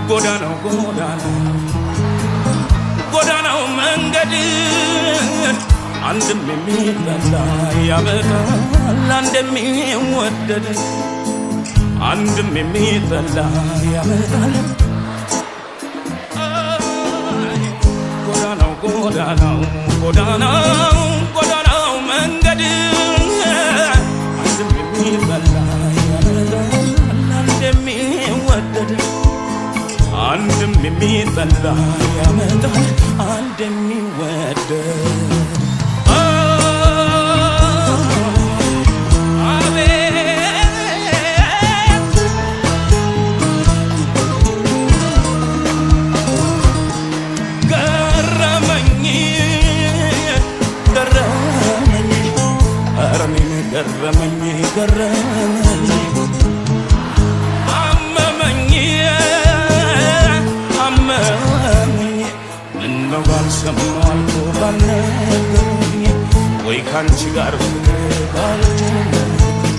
ጎዳናው ጎዳናው መንገድ አንድም የሚጠላ ያመጣል አንድም የሚወደድ አንድም የሚጠላ ያመጣል ጎዳናው መንገድ አንድም የሚጠላ ያመጣል አንድም የሚወደድ አንድም የሚጠላ ያመጣል አንድም የሚወደድ ገረመኝ አመመኝ ምነው ባልሰማሁ ባልነገሩኝ ወይ ካንቺ ጋር ፍቅር ባልጀመርኩ